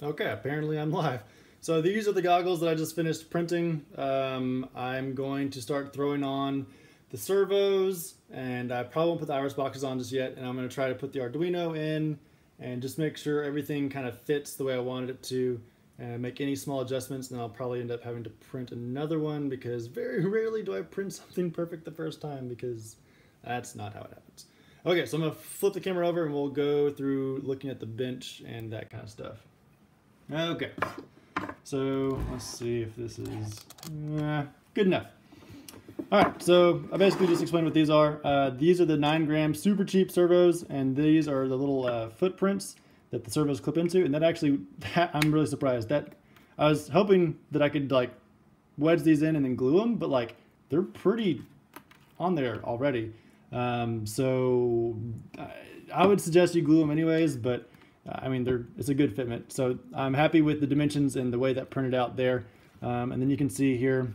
Okay, apparently I'm live. So these are the goggles that I just finished printing. I'm going to start throwing on the servos, and I probably won't put the iris boxes on just yet, and I'm going to try to put the Arduino in and just make sure everything kind of fits the way I wanted it to, and make any small adjustments, and then I'll probably end up having to print another one because very rarely do I print something perfect the first time, because that's not how it happens. Okay, so I'm going to flip the camera over and we'll go through looking at the bench and that kind of stuff. Okay, so let's see if this is good enough. All right, so I basically just explained what these are. These are the 9-gram super cheap servos, and these are the little footprints that the servos clip into. And that actually, I'm really surprised that I was hoping that I could like wedge these in and then glue them, but like they're pretty on there already. So I would suggest you glue them anyways, but I mean, it's a good fitment. So I'm happy with the dimensions and the way that printed out there. And then you can see here,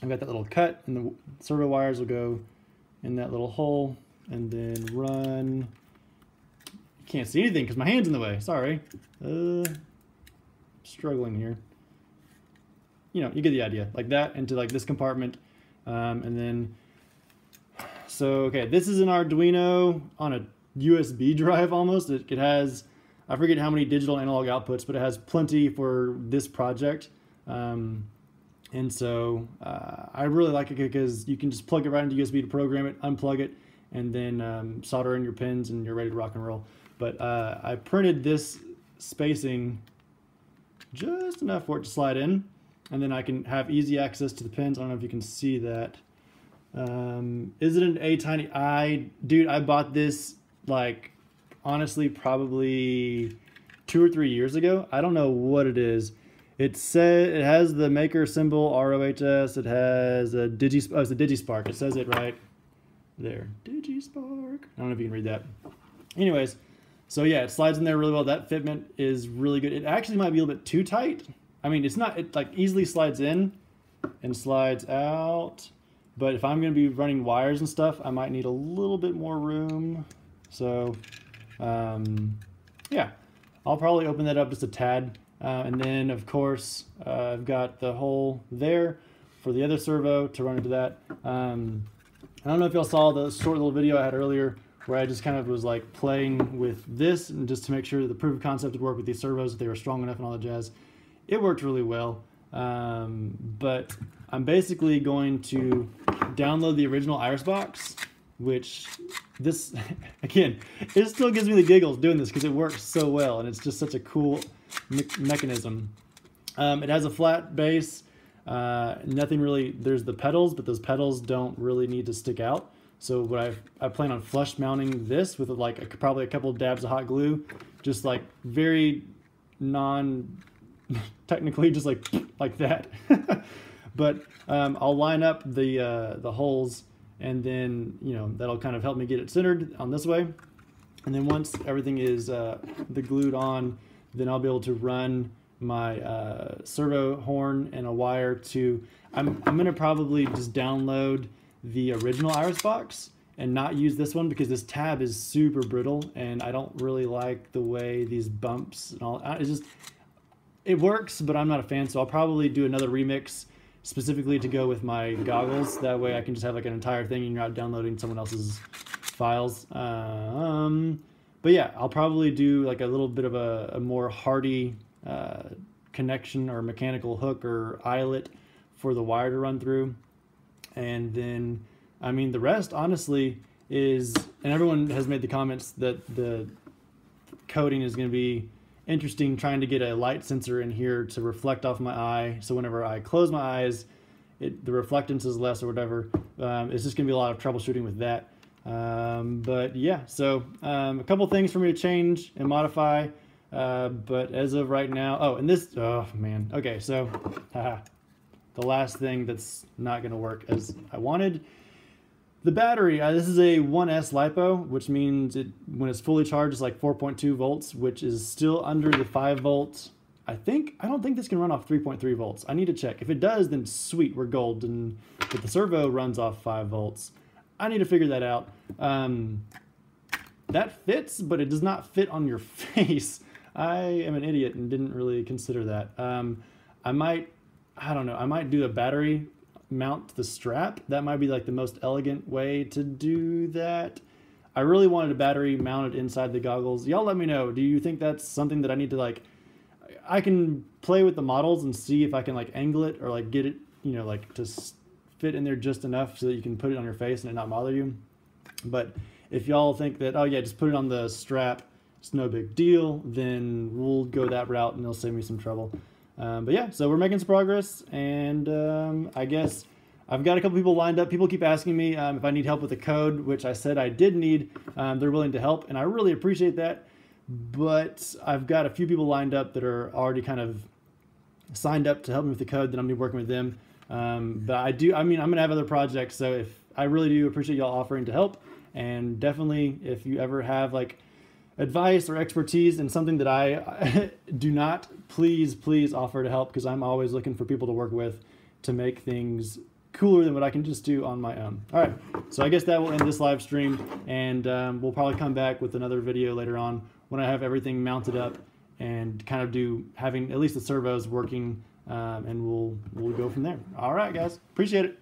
I've got that little cut, and the servo wires will go in that little hole and then run. You can't see anything because my hand's in the way. Sorry. Struggling here. You know, you get the idea. Like that into like this compartment. And then, so, okay, this is an Arduino on a USB drive almost. It has, I forget how many digital and analog outputs, but it has plenty for this project. And so I really like it because you can just plug it right into USB to program it, unplug it, and then solder in your pins and you're ready to rock and roll. But I printed this spacing just enough for it to slide in, and then I can have easy access to the pins. I don't know if you can see that. Is it an A-tiny? Dude, I bought this like honestly probably 2 or 3 years ago. I don't know what it is. It has the maker symbol ROHS. It has a it's a DigiSpark. It says it right there. DigiSpark. I don't know if you can read that. Anyways, so yeah, it slides in there really well. That fitment is really good. It actually might be a little bit too tight. I mean, it's not. It like easily slides in and slides out. But if I'm going to be running wires and stuff, I might need a little bit more room. So, yeah, I'll probably open that up just a tad. And then, of course, I've got the hole there for the other servo to run into that. I don't know if y'all saw the short little video I had earlier where I just kind of was like playing with this and just to make sure that the proof of concept would work with these servos, that they were strong enough and all the jazz. It worked really well. But I'm basically going to download the original iris box, which this, again, it still gives me the giggles doing this because it works so well and it's just such a cool mechanism. It has a flat base, nothing really, there's the pedals, but those pedals don't really need to stick out. So what I plan on flush mounting this with like probably a couple of dabs of hot glue, just like very technically just like that. But I'll line up the holes, and then that'll kind of help me get it centered on this way. And then once everything is glued on, then I'll be able to run my servo horn and a wire to. I'm gonna probably just download the original iris box and not use this one because this tab is super brittle and I don't really like the way these bumps and all. It works, but I'm not a fan, so I'll probably do another remix specifically to go with my goggles. That way I can just have like an entire thing and you're not downloading someone else's files. But yeah, I'll probably do like a little bit of a more hardy connection or mechanical hook or eyelet for the wire to run through. And then, I mean, the rest honestly is, and everyone has made the comments that the coating is going to be interesting, trying to get a light sensor in here to reflect off my eye, so whenever I close my eyes the reflectance is less or whatever. It's just gonna be a lot of troubleshooting with that, but yeah, so a couple things for me to change and modify, but as of right now, oh man, okay, so the last thing that's not gonna work as I wanted. The battery, this is a 1S LiPo, which means when it's fully charged, it's like 4.2 volts, which is still under the 5 volt. I don't think this can run off 3.3 volts. I need to check. If it does, then sweet, we're golden. But the servo runs off 5 volts. I need to figure that out. That fits, but it does not fit on your face. I am an idiot and didn't really consider that. I don't know, I might do a battery mount to the strap. That might be like the most elegant way to do that. I really wanted a battery mounted inside the goggles. Y'all let me know. Do you think that's something that I need to like, I can play with the models and see if I can like angle it or like get it, you know, like to fit in there just enough so that you can put it on your face and it not bother you. But if y'all think that, oh yeah, just put it on the strap, it's no big deal, then we'll go that route and it'll save me some trouble. But yeah, so we're making some progress, and I guess I've got a couple people lined up. People keep asking me if I need help with the code, which I said I did need. They're willing to help, and I really appreciate that. But I've got a few people lined up that are already kind of signed up to help me with the code, that I'm going to be working with them. But I'm going to have other projects, so if I really do appreciate y'all offering to help, and definitely if you ever have like advice or expertise in something that I do not, please offer to help, because I'm always looking for people to work with to make things cooler than what I can just do on my own. All right, so I guess that will end this live stream, and we'll probably come back with another video later on when I have everything mounted up and kind of having at least the servos working, and we'll go from there. All right, guys, appreciate it.